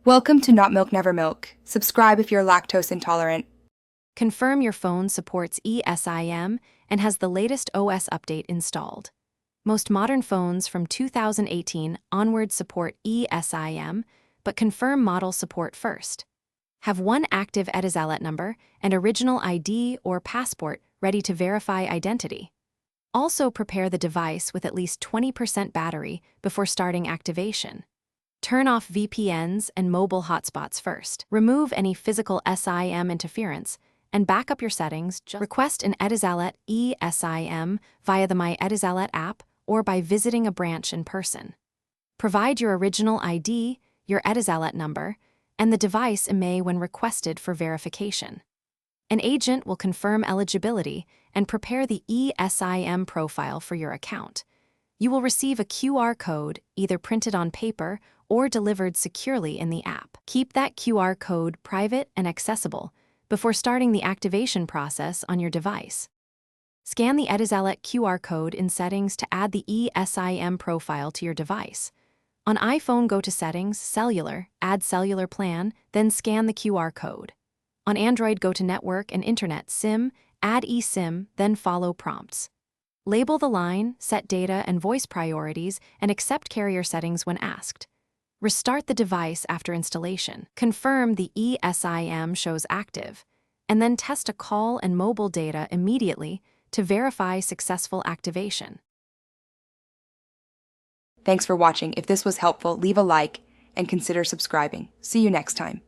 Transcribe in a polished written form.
Welcome to Not Milk Never Milk. Subscribe if you're lactose intolerant. Confirm your phone supports eSIM and has the latest OS update installed. Most modern phones from 2018 onward support eSIM, but confirm model support first. Have one active Etisalat number and original ID or passport ready to verify identity. Also prepare the device with at least 20% battery before starting activation. Turn off VPNs and mobile hotspots first. Remove any physical SIM interference and back up your settings. Request an Etisalat eSIM via the My Etisalat app or by visiting a branch in person. Provide your original ID, your Etisalat number, and the device IMEI when requested for verification. An agent will confirm eligibility and prepare the eSIM profile for your account. You will receive a QR code either printed on paper or delivered securely in the app. Keep that QR code private and accessible before starting the activation process on your device. Scan the Etisalat QR code in Settings to add the eSIM profile to your device. On iPhone, go to Settings, Cellular, add Cellular Plan, then scan the QR code. On Android, go to Network and Internet, SIM, add eSIM, then follow prompts. Label the line, set data and voice priorities, and accept carrier settings when asked. Restart the device after installation. Confirm the eSIM shows active, and then test a call and mobile data immediately to verify successful activation. Thanks for watching. If this was helpful, leave a like and consider subscribing. See you next time.